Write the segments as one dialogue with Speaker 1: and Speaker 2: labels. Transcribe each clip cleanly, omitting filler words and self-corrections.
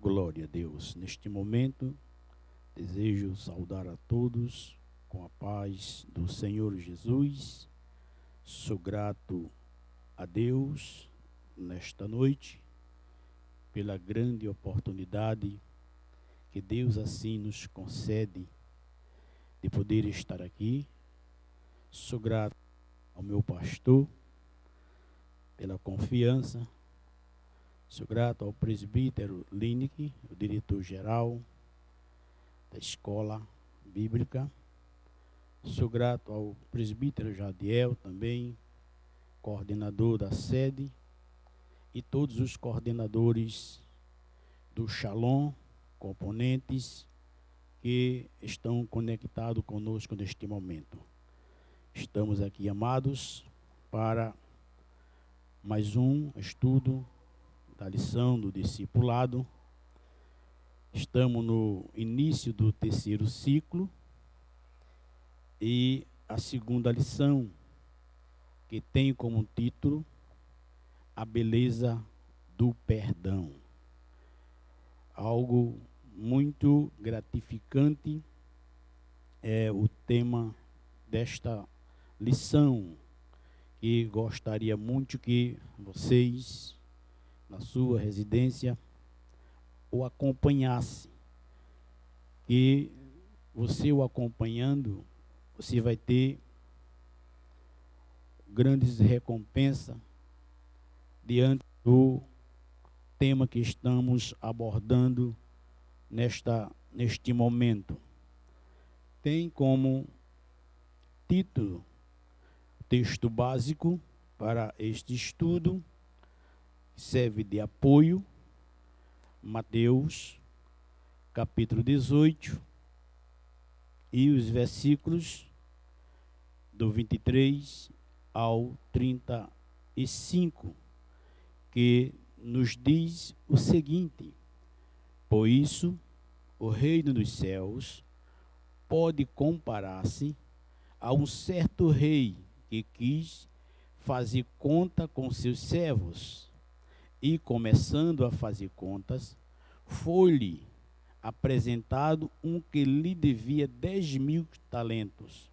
Speaker 1: Glória a Deus. Neste momento, desejo saudar a todos com a paz do Senhor Jesus. Sou grato a Deus nesta noite pela grande oportunidade que Deus assim nos concede de poder estar aqui. Sou grato ao meu pastor pela confiança. Sou grato ao presbítero Lineker, o diretor-geral da escola bíblica. Sou grato ao presbítero Jadiel também, coordenador da sede, e todos os coordenadores do Shalom, componentes que estão conectados conosco neste momento. Estamos aqui, amados, para mais um estudo da lição do discipulado. Estamos no início do terceiro ciclo e a segunda lição, que tem como título A Beleza do Perdão. Algo muito gratificante é o tema desta lição, e gostaria muito que vocês, na sua residência, o acompanhasse. E você o acompanhando, você vai ter grandes recompensas diante do tema que estamos abordando neste momento. Tem como título, texto básico para este estudo, serve de apoio, Mateus, capítulo 18, e os versículos do 23 ao 35, que nos diz o seguinte: por isso, o reino dos céus pode comparar-se a um certo rei que quis fazer conta com seus servos. E, começando a fazer contas, foi-lhe apresentado um que lhe devia 10.000 talentos.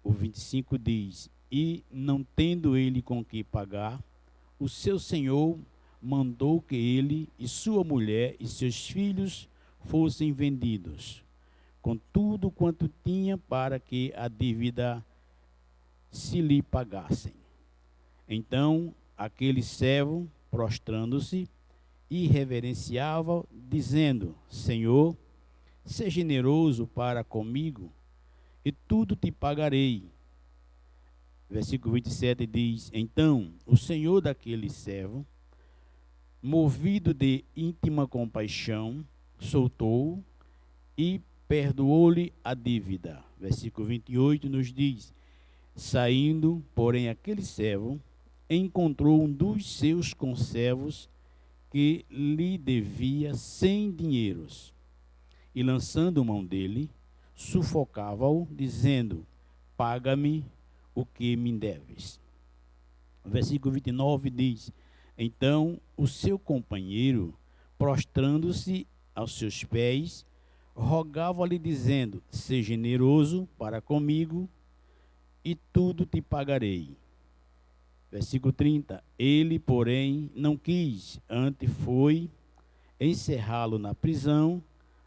Speaker 1: O 25 diz: e, não tendo ele com que pagar, o seu senhor mandou que ele e sua mulher e seus filhos fossem vendidos, com tudo quanto tinha, para que a dívida se lhe pagassem. Então, aquele servo, prostrando-se, e reverenciava, dizendo: Senhor, seja generoso para comigo, e tudo te pagarei. Versículo 27 diz: então, o senhor daquele servo, movido de íntima compaixão, soltou-o e perdoou-lhe a dívida. Versículo 28 nos diz: saindo, porém, aquele servo encontrou um dos seus conservos que lhe devia 100 dinheiros, e, lançando mão dele, sufocava-o, dizendo: paga-me o que me deves. Versículo 29 diz: então o seu companheiro, prostrando-se aos seus pés, rogava-lhe, dizendo: seja generoso para comigo, e tudo te pagarei. Versículo 30, ele, porém, não quis, antes foi encerrá-lo na prisão,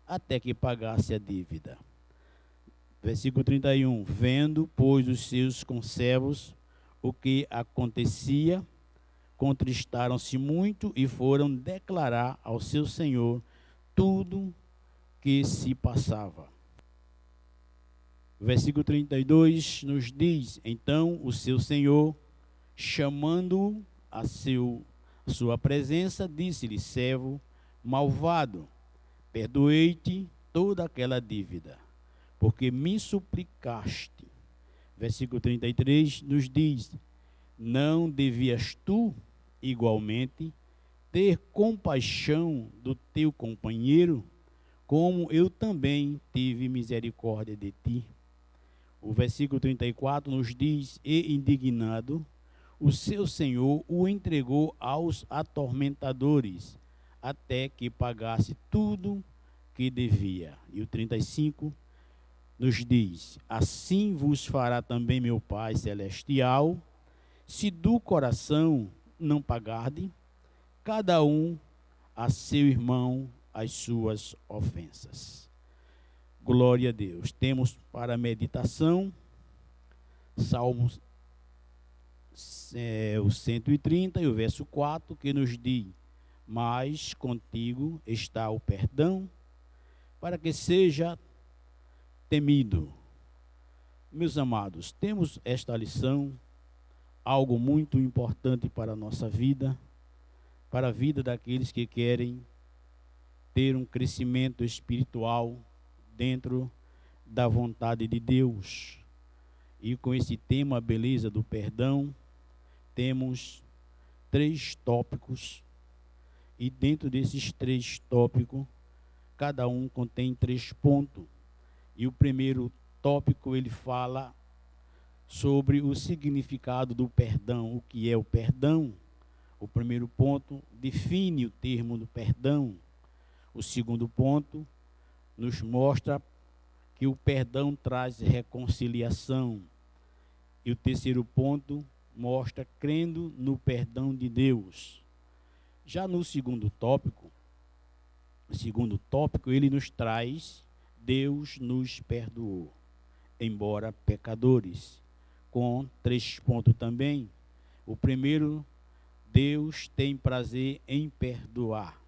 Speaker 1: até que pagasse a dívida. Versículo 31, vendo, pois, os seus conservos o que acontecia, contristaram-se muito e foram declarar ao seu senhor tudo que se passava. Versículo 32 nos diz: então o seu senhor, chamando-o a sua presença, disse-lhe: servo malvado, perdoei-te toda aquela dívida, porque me suplicaste. Versículo 33 nos diz: não devias tu, igualmente, ter compaixão do teu companheiro, como eu também tive misericórdia de ti? O versículo 34 nos diz: e, indignado, o seu senhor o entregou aos atormentadores, até que pagasse tudo que devia. E o 35 nos diz: assim vos fará também meu Pai Celestial, se do coração não pagarde, cada um a seu irmão as suas ofensas. Glória a Deus. Temos para meditação Salmos o 130 e o verso 4, que nos diz: mas contigo está o perdão, para que seja temido. Meus amados, temos esta lição, algo muito importante para a nossa vida, para a vida daqueles que querem ter um crescimento espiritual dentro da vontade de Deus. E com esse tema, a beleza do perdão, temos 3 tópicos, e dentro desses 3 tópicos, cada um contém 3 pontos. E o primeiro tópico, ele fala sobre o significado do perdão, o que é o perdão. O primeiro ponto define o termo do perdão. O segundo ponto nos mostra que o perdão traz reconciliação. E o terceiro ponto mostra crendo no perdão de Deus. Já no segundo tópico, ele nos traz: Deus nos perdoou, embora pecadores. Com 3 pontos também. O primeiro, Deus tem prazer em perdoar.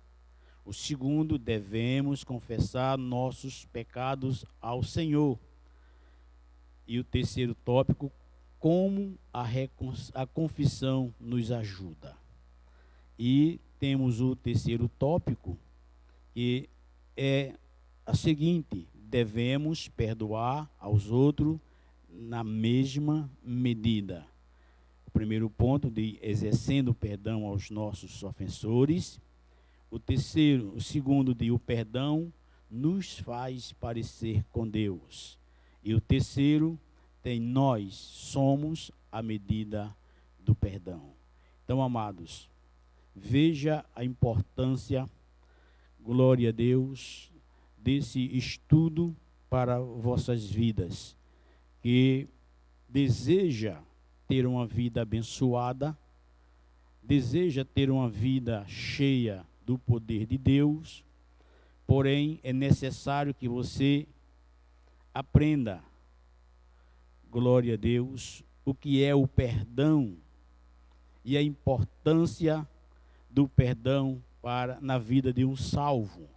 Speaker 1: O segundo, devemos confessar nossos pecados ao Senhor. E o terceiro tópico, como a confissão nos ajuda. E temos o terceiro tópico, que é a seguinte: devemos perdoar aos outros na mesma medida. O primeiro ponto, de exercendo perdão aos nossos ofensores. O segundo, de o perdão nos faz parecer com Deus. E o terceiro, nós somos a medida do perdão. Então, amados, veja a importância, glória a Deus, desse estudo para vossas vidas, que deseja ter uma vida abençoada, deseja ter uma vida cheia do poder de Deus, porém é necessário que você aprenda, glória a Deus, o que é o perdão e a importância do perdão na vida de um salvo.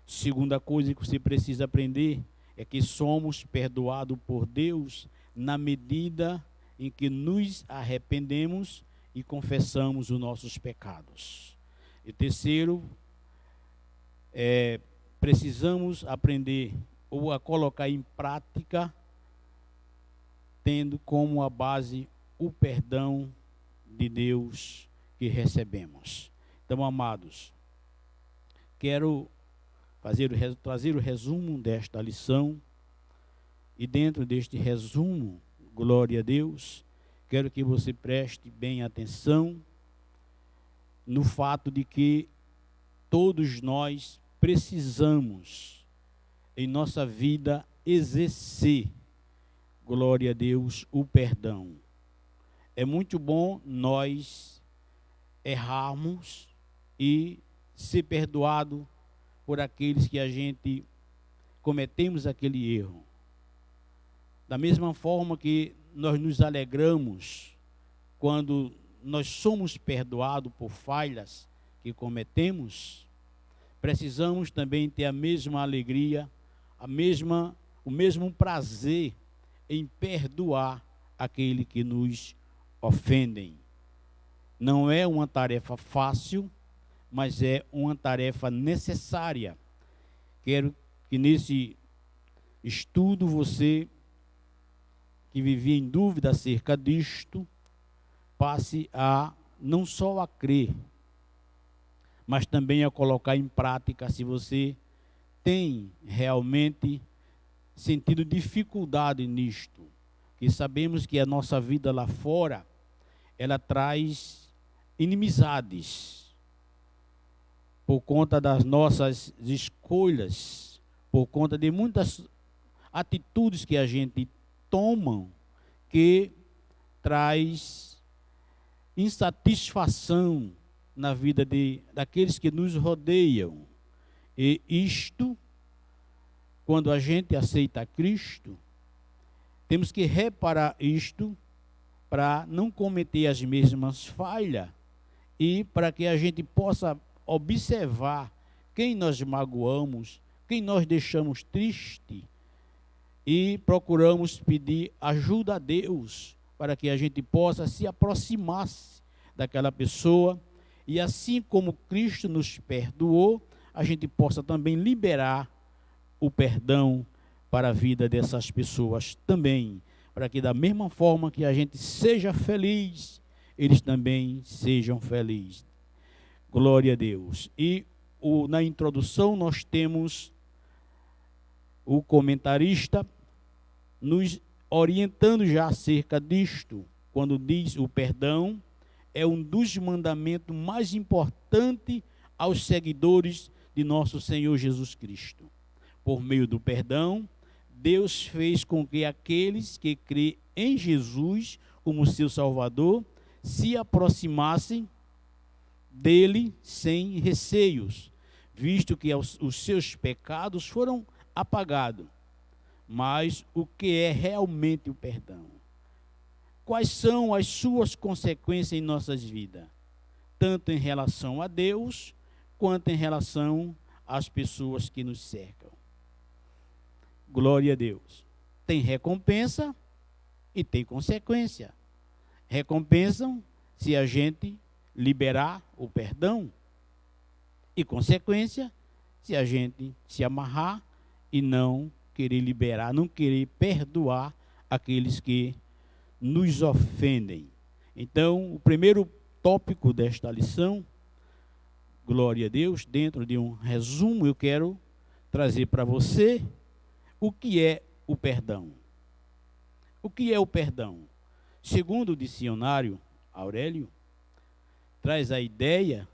Speaker 1: Segunda coisa que você precisa aprender é que somos perdoados por Deus na medida em que nos arrependemos e confessamos os nossos pecados. E terceiro, precisamos aprender ou a colocar em prática, tendo como a base o perdão de Deus que recebemos. Então, amados, quero trazer o resumo desta lição, e dentro deste resumo, glória a Deus, quero que você preste bem atenção no fato de que todos nós precisamos, em nossa vida, exercer, glória a Deus, o perdão. É muito bom nós errarmos e ser perdoado por aqueles que a gente cometemos aquele erro. Da mesma forma que nós nos alegramos quando nós somos perdoados por falhas que cometemos, precisamos também ter a mesma alegria, o mesmo prazer em perdoar aquele que nos ofendem. Não é uma tarefa fácil, mas é uma tarefa necessária. Quero que nesse estudo você, que vivia em dúvida acerca disto, passe a não só a crer, mas também a colocar em prática, se você tem realmente sentido dificuldade nisto. E sabemos que a nossa vida lá fora, ela traz inimizades. por conta das nossas escolhas, por conta de muitas atitudes que a gente toma, que traz insatisfação na vida daqueles que nos rodeiam. E isto, quando a gente aceita Cristo, temos que reparar isto para não cometer as mesmas falhas e para que a gente possa observar quem nós magoamos, quem nós deixamos triste e procuramos pedir ajuda a Deus para que a gente possa se aproximar daquela pessoa e assim como Cristo nos perdoou, a gente possa também liberar o perdão para a vida dessas pessoas também, para que da mesma forma que a gente seja feliz, eles também sejam felizes. Glória a Deus. E na introdução nós temos o comentarista nos orientando já acerca disto, quando diz o perdão é um dos mandamentos mais importantes aos seguidores de nosso Senhor Jesus Cristo. Por meio do perdão, Deus fez com que aqueles que crêem em Jesus como seu Salvador se aproximassem dele sem receios, visto que os seus pecados foram apagados. Mas o que é realmente o perdão? Quais são as suas consequências em nossas vidas? Tanto em relação a Deus, quanto em relação às pessoas que nos cercam. Glória a Deus. Tem recompensa e tem consequência. Recompensam se a gente liberar o perdão. E consequência se a gente se amarrar e não querer liberar, não querer perdoar aqueles que nos ofendem. Então, o primeiro tópico desta lição, glória a Deus, dentro de um resumo, eu quero trazer para você o que é o perdão. O que é o perdão? Segundo o dicionário Aurélio, traz a ideia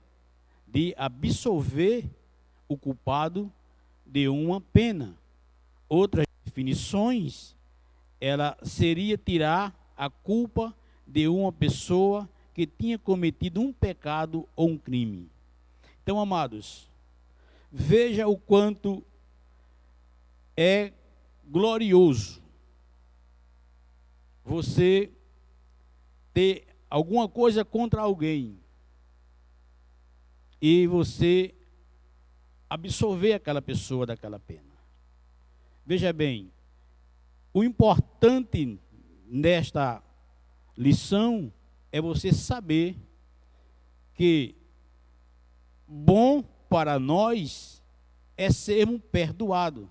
Speaker 1: de absolver o culpado de uma pena. Outras definições, ela seria tirar a culpa de uma pessoa que tinha cometido um pecado ou um crime. Então, amados, veja o quanto é glorioso você ter alguma coisa contra alguém e você absolver aquela pessoa daquela pena. Veja bem, o importante nesta lição é você saber que bom para nós é sermos perdoados.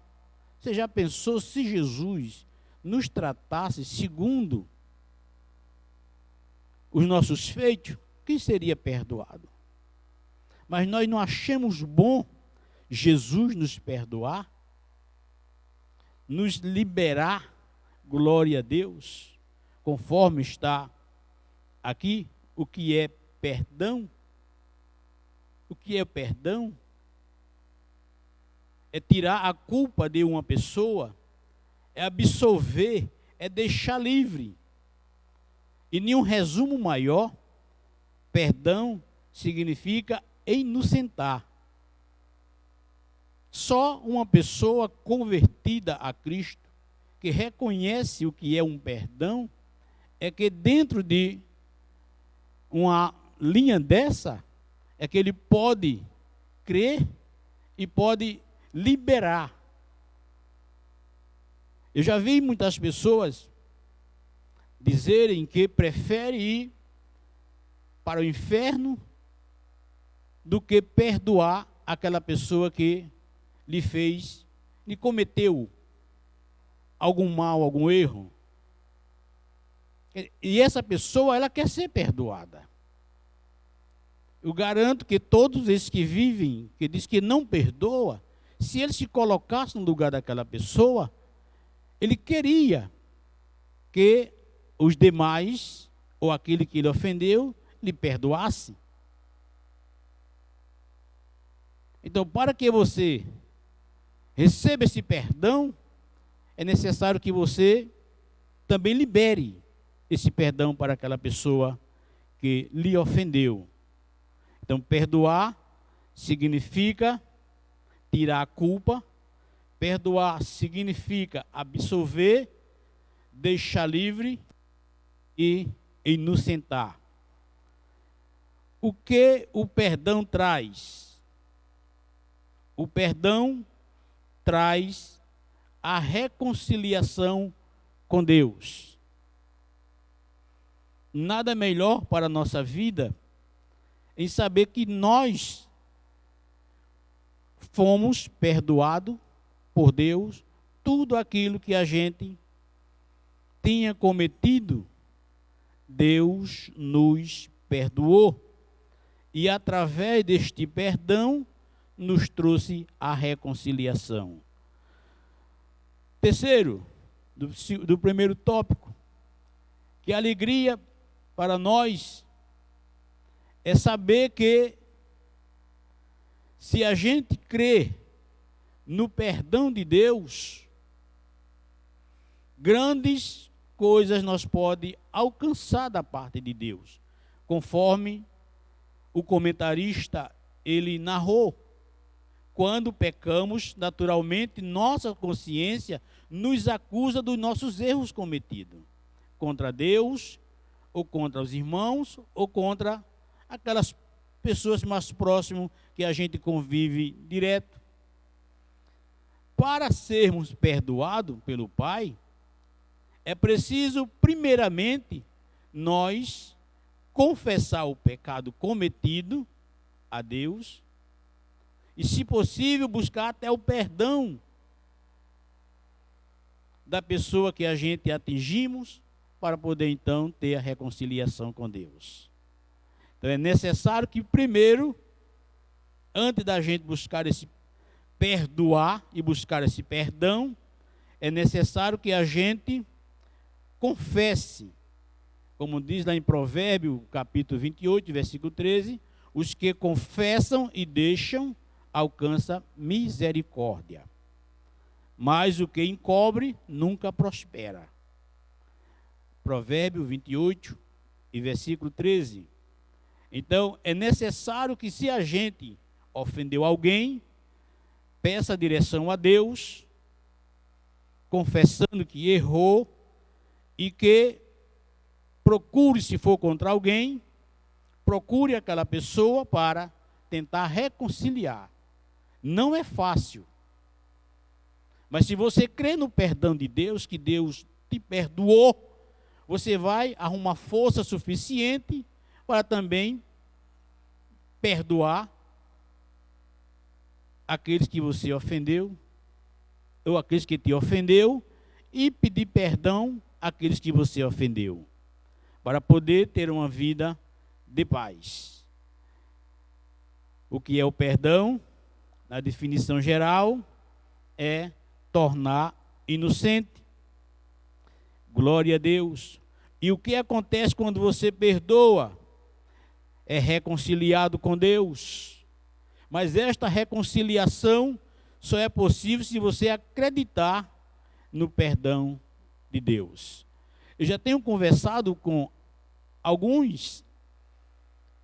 Speaker 1: Você já pensou se Jesus nos tratasse segundo os nossos feitos? Quem seria perdoado? Mas nós não achamos bom Jesus nos perdoar, nos liberar, glória a Deus, conforme está aqui, o que é perdão? O que é perdão? É tirar a culpa de uma pessoa, é absolver, é deixar livre. E em um resumo maior, perdão significa inocentar. Só uma pessoa convertida a Cristo, que reconhece o que é um perdão, é que dentro de uma linha dessa, é que ele pode crer e pode liberar. Eu já vi muitas pessoas dizerem que preferem ir para o inferno do que perdoar aquela pessoa que lhe fez, lhe cometeu algum mal, algum erro. E essa pessoa, ela quer ser perdoada. Eu garanto que todos esses que vivem, que diz que não perdoa, se ele se colocasse no lugar daquela pessoa, ele queria que os demais, ou aquele que ele ofendeu, lhe perdoasse. Então, para que você receba esse perdão, é necessário que você também libere esse perdão para aquela pessoa que lhe ofendeu. Então, perdoar significa tirar a culpa, perdoar significa absolver, deixar livre e inocentar. O que o perdão traz? O perdão traz a reconciliação com Deus. Nada melhor para a nossa vida em saber que nós fomos perdoados por Deus, tudo aquilo que a gente tinha cometido, Deus nos perdoou. E através deste perdão, nos trouxe a reconciliação. Terceiro, do primeiro tópico, que a alegria para nós é saber que se a gente crê no perdão de Deus, grandes coisas nós podemos alcançar da parte de Deus, conforme o comentarista ele narrou. Quando pecamos, naturalmente, nossa consciência nos acusa dos nossos erros cometidos contra Deus, ou contra os irmãos, ou contra aquelas pessoas mais próximas que a gente convive direto. Para sermos perdoados pelo Pai, é preciso, primeiramente, nós confessar o pecado cometido a Deus e, se possível, buscar até o perdão da pessoa que a gente atingimos para poder, então, ter a reconciliação com Deus. Então, é necessário que, primeiro, antes da gente buscar esse perdoar e buscar esse perdão, é necessário que a gente confesse, como diz lá em Provérbios, capítulo 28, versículo 13, os que confessam e deixam, alcançam misericórdia. Mas o que encobre, nunca prospera. Provérbios 28 e versículo 13. Então, é necessário que, se a gente ofendeu alguém, peça direção a Deus, confessando que errou, e que procure, se for contra alguém, procure aquela pessoa para tentar reconciliar. Não é fácil. Mas se você crê no perdão de Deus, que Deus te perdoou, você vai arrumar força suficiente para também perdoar aqueles que você ofendeu, ou aqueles que te ofendeu, e pedir perdão àqueles que você ofendeu, para poder ter uma vida de paz. O que é o perdão? Na definição geral, é tornar inocente. Glória a Deus. E o que acontece quando você perdoa? É reconciliado com Deus. Mas esta reconciliação só é possível se você acreditar no perdão de Deus. Eu já tenho conversado com alguns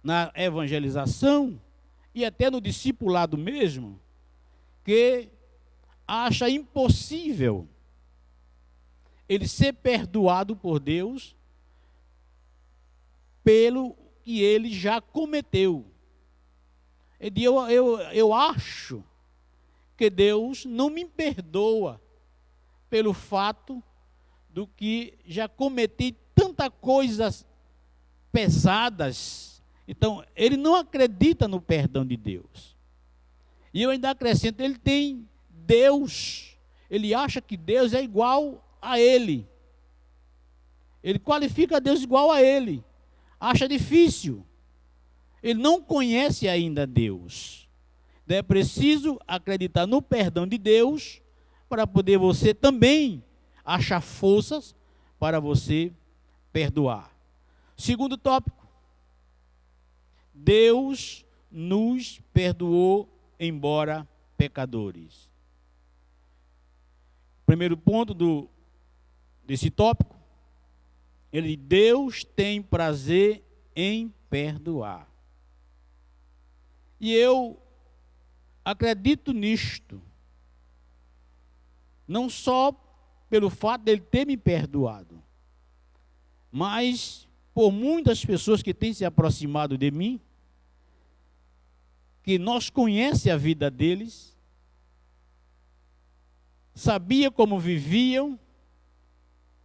Speaker 1: na evangelização e até no discipulado mesmo, que acha impossível ele ser perdoado por Deus pelo que ele já cometeu. Eu acho que Deus não me perdoa pelo fato do que já cometi tantas coisas pesadas. Então, ele não acredita no perdão de Deus. E eu ainda acrescento, ele tem Deus, ele acha que Deus é igual a ele. Ele qualifica Deus igual a ele. Acha difícil. Ele não conhece ainda Deus. Então é preciso acreditar no perdão de Deus para poder você também achar forças para você perdoar. Segundo tópico. Deus nos perdoou embora pecadores. Primeiro ponto desse tópico, Deus tem prazer em perdoar. E eu acredito nisto, não só pelo fato dele ter me perdoado, mas por muitas pessoas que têm se aproximado de mim, que nós conhecemos a vida deles, sabia como viviam,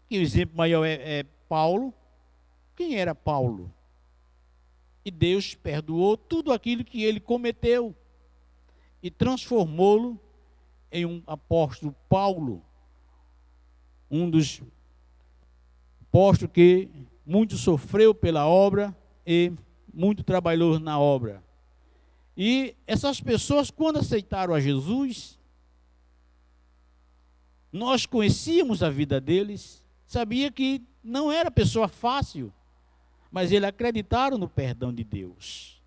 Speaker 1: que o exemplo maior é Paulo. Quem era Paulo? E Deus perdoou tudo aquilo que ele cometeu e transformou-lo em um apóstolo. Paulo, um dos apóstolos que muito sofreu pela obra e muito trabalhou na obra. E essas pessoas, quando aceitaram a Jesus, nós conhecíamos a vida deles, sabia que não era pessoa fácil, mas eles acreditaram no perdão de Deus.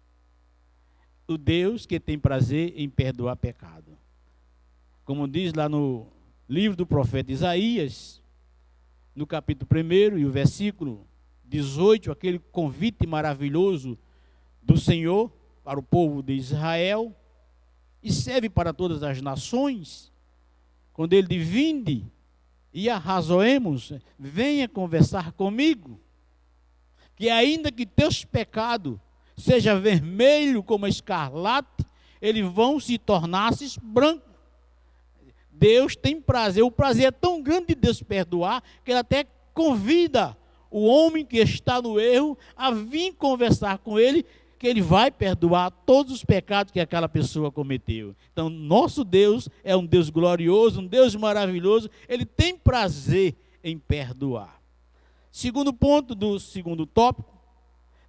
Speaker 1: O Deus que tem prazer em perdoar pecado. Como diz lá no livro do profeta Isaías, no capítulo 1 e o versículo 18, aquele convite maravilhoso do Senhor para o povo de Israel, e serve para todas as nações, quando ele diz: vinde e arrazoemos, venha conversar comigo, que ainda que teus pecados sejam vermelhos como a escarlate, eles vão se tornar-se brancos. Deus tem prazer, o prazer é tão grande de Deus perdoar, que ele até convida o homem que está no erro a vir conversar com ele, que ele vai perdoar todos os pecados que aquela pessoa cometeu. Então, nosso Deus é um Deus glorioso, um Deus maravilhoso, ele tem prazer em perdoar. Segundo ponto do segundo tópico,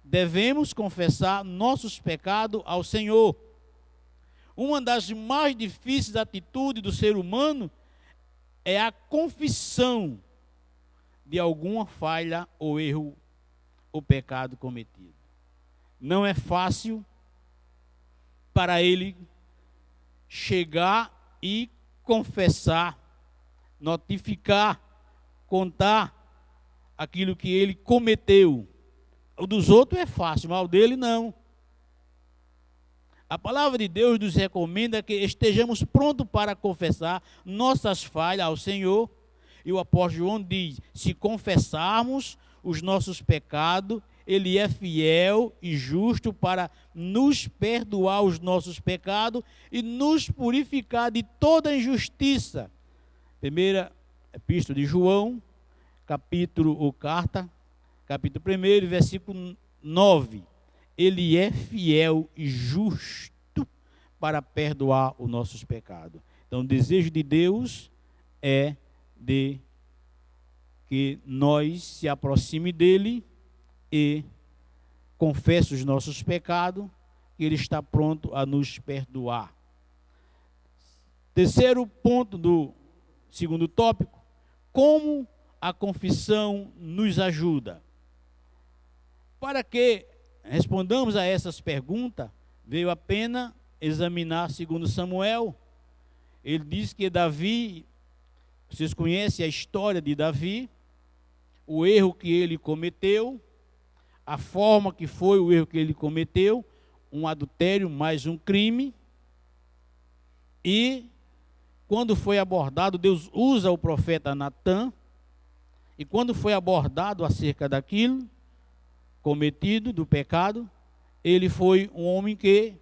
Speaker 1: devemos confessar nossos pecados ao Senhor. Uma das mais difíceis atitudes do ser humano é a confissão de alguma falha ou erro ou pecado cometido. Não é fácil para ele chegar e confessar, notificar, contar aquilo que ele cometeu. O dos outros é fácil, mas o dele não. A palavra de Deus nos recomenda que estejamos prontos para confessar nossas falhas ao Senhor. E o apóstolo João diz: se confessarmos os nossos pecados, ele é fiel e justo para nos perdoar os nossos pecados e nos purificar de toda injustiça. Primeira epístola de João, capítulo 1, versículo 9. Ele é fiel e justo para perdoar os nossos pecados. Então, o desejo de Deus é de que nós se aproxime dele e confesse os nossos pecados, que ele está pronto a nos perdoar. Terceiro ponto do segundo tópico: como a confissão nos ajuda. Para que respondamos a essas perguntas, veio a pena examinar segundo Samuel. Ele diz que Davi, vocês conhecem a história de Davi, o erro que ele cometeu, a forma que foi o erro que ele cometeu, um adultério mais um crime. E quando foi abordado, Deus usa o profeta Natã, e quando foi abordado acerca daquilo cometido, do pecado, ele foi um homem que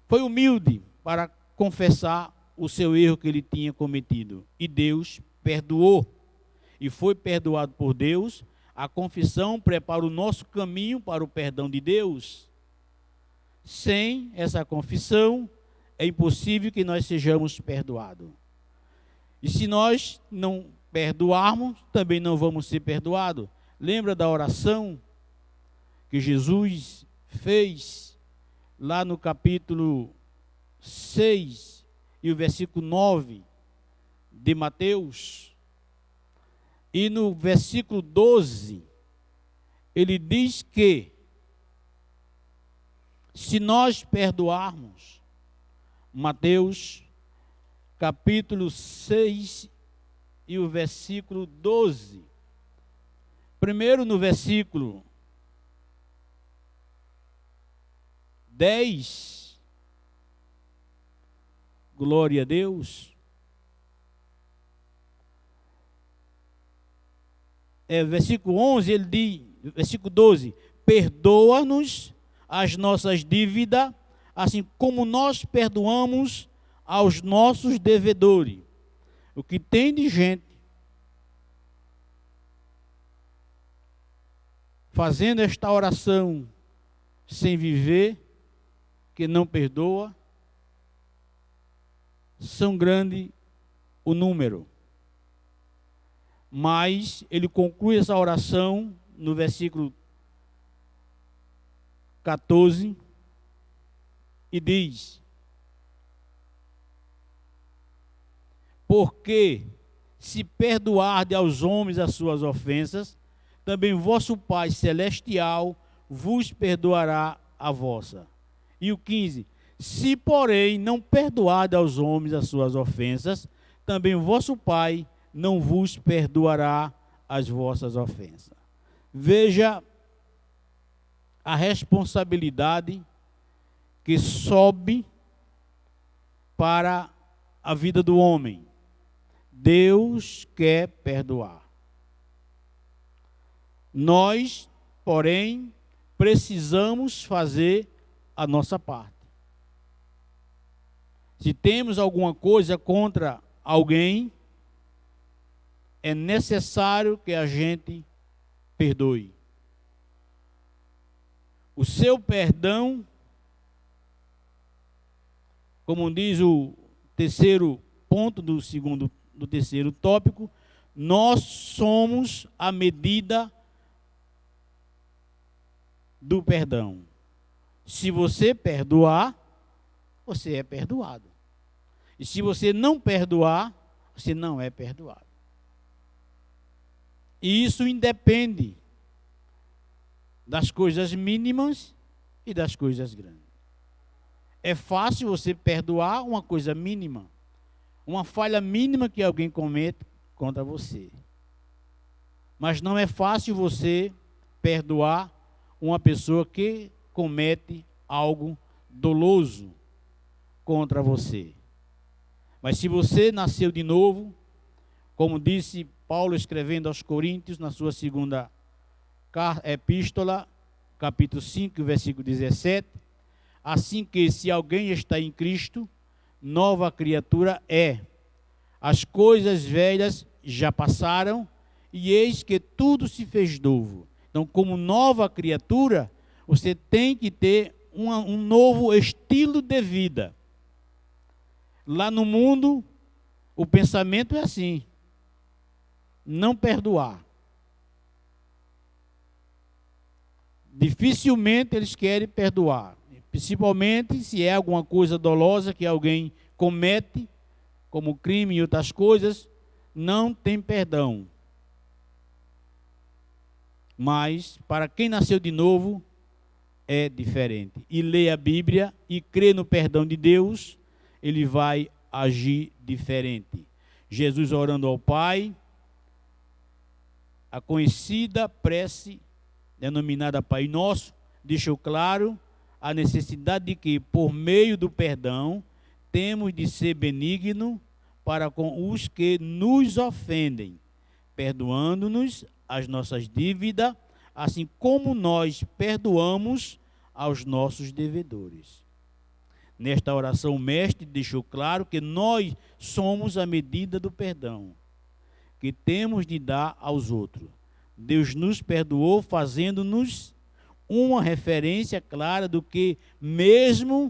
Speaker 1: foi humilde para confessar o seu erro que ele tinha cometido. E Deus perdoou. E foi perdoado por Deus. A confissão prepara o nosso caminho para o perdão de Deus. Sem essa confissão, é impossível que nós sejamos perdoados. E se nós não perdoarmos, também não vamos ser perdoados. Lembra da oração que Jesus fez lá no capítulo 6 e o versículo 9 de Mateus? E no versículo 12, ele diz que Se nós perdoarmos, Mateus capítulo 6 e o versículo 12. Primeiro no versículo 10, glória a Deus. Versículo 11, ele diz, versículo 12, perdoa-nos as nossas dívidas, assim como nós perdoamos aos nossos devedores. O que tem de gente fazendo esta oração sem viver, que não perdoa, são grande o número. Mas ele conclui essa oração no versículo 14 e diz: porque se perdoardes aos homens as suas ofensas, também vosso Pai Celestial vos perdoará a vossa. E o 15, se porém não perdoardes aos homens as suas ofensas, também vosso Pai não vos perdoará as vossas ofensas. Veja a responsabilidade que sobe para a vida do homem. Deus quer perdoar. Nós, porém, precisamos fazer a nossa parte. Se temos alguma coisa contra alguém, é necessário que a gente perdoe. O seu perdão, como diz o terceiro ponto do terceiro tópico, nós somos a medida do perdão. Se você perdoar, você é perdoado. E se você não perdoar, você não é perdoado. E isso independe das coisas mínimas e das coisas grandes. É fácil você perdoar uma coisa mínima, uma falha mínima que alguém comete contra você. Mas não é fácil você perdoar uma pessoa que comete algo doloso contra você. Mas se você nasceu de novo, como disse Paulo escrevendo aos Coríntios na sua segunda epístola, capítulo 5, versículo 17, assim que se alguém está em Cristo, nova criatura é. As coisas velhas já passaram e eis que tudo se fez novo. Então, como nova criatura, você tem que ter um novo estilo de vida. Lá no mundo, o pensamento é assim: não perdoar. Dificilmente eles querem perdoar, principalmente se é alguma coisa dolosa que alguém comete, como crime e outras coisas, não tem perdão. Mas, para quem nasceu de novo, é diferente. E lê a Bíblia e crê no perdão de Deus, ele vai agir diferente. Jesus orando ao Pai, a conhecida prece, denominada Pai Nosso, deixou claro a necessidade de que, por meio do perdão, temos de ser benigno para com os que nos ofendem, perdoando-nos as nossas dívidas, assim como nós perdoamos aos nossos devedores. Nesta oração, o mestre deixou claro que nós somos a medida do perdão que temos de dar aos outros. Deus nos perdoou, fazendo-nos uma referência clara do que mesmo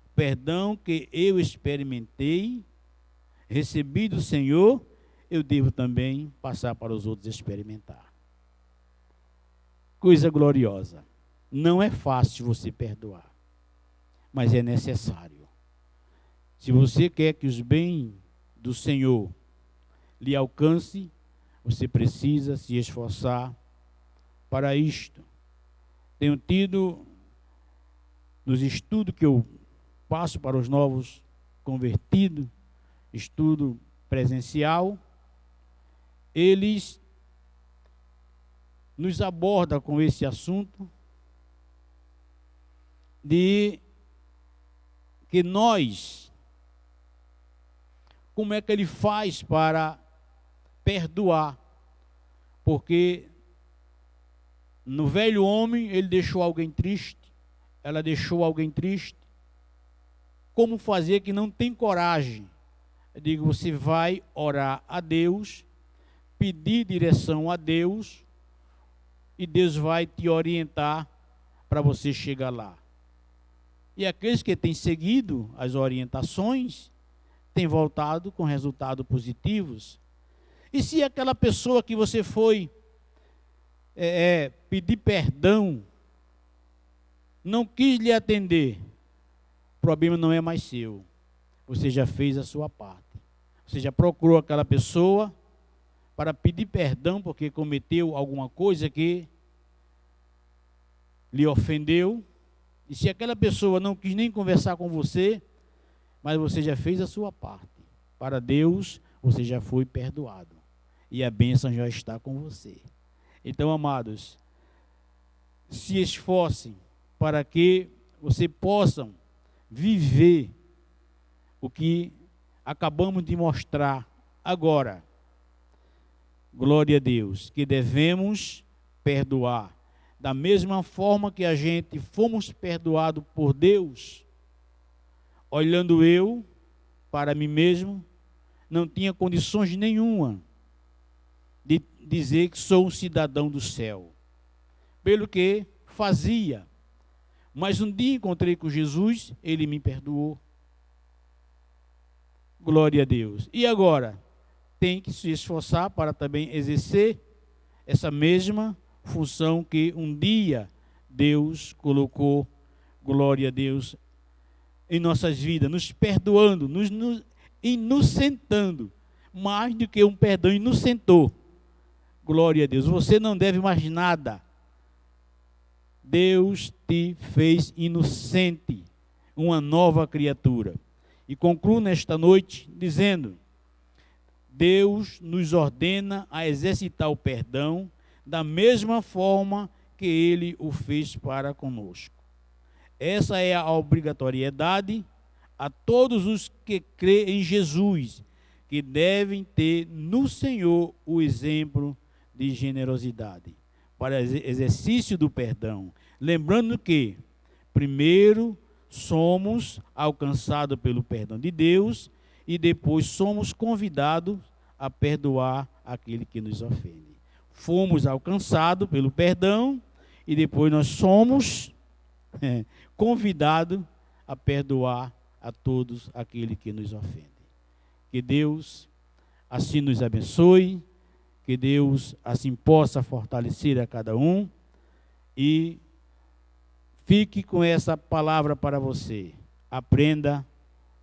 Speaker 1: o perdão que eu experimentei, recebi do Senhor, eu devo também passar para os outros experimentar. Coisa gloriosa. Não é fácil você perdoar, mas é necessário. Se você quer que os bens do Senhor lhe alcance, você precisa se esforçar para isto. Tenho tido nos estudos que eu passo para os novos convertidos, estudo presencial, eles nos abordam com esse assunto de que nós, como é que ele faz para perdoar? Porque no velho homem ele deixou alguém triste, ela deixou alguém triste. Como fazer que não tem coragem? Eu digo, você vai orar a Deus, pedir direção a Deus, e Deus vai te orientar para você chegar lá. E aqueles que têm seguido as orientações, têm voltado com resultados positivos. E se aquela pessoa que você foi pedir perdão, não quis lhe atender, o problema não é mais seu. Você já fez a sua parte. Você já procurou aquela pessoa para pedir perdão porque cometeu alguma coisa que lhe ofendeu. E se aquela pessoa não quis nem conversar com você, mas você já fez a sua parte. Para Deus, você já foi perdoado. E a bênção já está com você. Então, amados, se esforcem para que você possam viver o que acabamos de mostrar agora. Glória a Deus, que devemos perdoar. Da mesma forma que a gente fomos perdoados por Deus, olhando eu para mim mesmo, não tinha condições nenhuma de dizer que sou um cidadão do céu, pelo que fazia. Mas um dia encontrei com Jesus, ele me perdoou. Glória a Deus. E agora, tem que se esforçar para também exercer essa mesma função que um dia Deus colocou, glória a Deus, em nossas vidas, nos perdoando, nos inocentando, mais do que um perdão inocentou. Glória a Deus. Você não deve mais nada. Deus te fez inocente, uma nova criatura. E concluo nesta noite dizendo: Deus nos ordena a exercitar o perdão da mesma forma que Ele o fez para conosco. Essa é a obrigatoriedade a todos os que crêem em Jesus, que devem ter no Senhor o exemplo de generosidade para exercício do perdão. Lembrando que, primeiro, somos alcançados pelo perdão de Deus e depois somos convidados a perdoar aquele que nos ofende. Fomos alcançados pelo perdão e depois nós somos convidados a perdoar a todos aquele que nos ofende. Que Deus assim nos abençoe, que Deus assim possa fortalecer a cada um e fique com essa palavra para você. Aprenda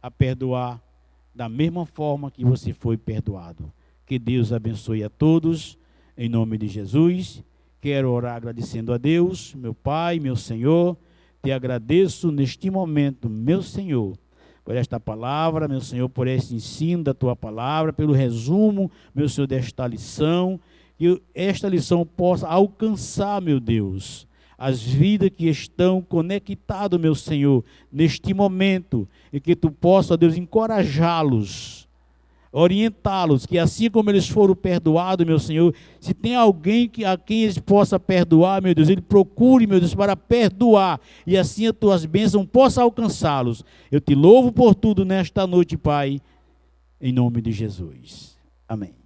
Speaker 1: a perdoar da mesma forma que você foi perdoado. Que Deus abençoe a todos, em nome de Jesus. Quero orar agradecendo a Deus, meu Pai, meu Senhor. Te agradeço neste momento, meu Senhor, por esta palavra, meu Senhor, por esse ensino da Tua palavra, pelo resumo, meu Senhor, desta lição. Que esta lição possa alcançar, meu Deus, as vidas que estão conectadas, meu Senhor, neste momento, e que Tu possa, Deus, encorajá-los, orientá-los, que assim como eles foram perdoados, meu Senhor, se tem alguém a quem eles possam perdoar, meu Deus, ele procure, meu Deus, para perdoar, e assim as Tuas bênçãos possam alcançá-los. Eu Te louvo por tudo nesta noite, Pai, em nome de Jesus. Amém.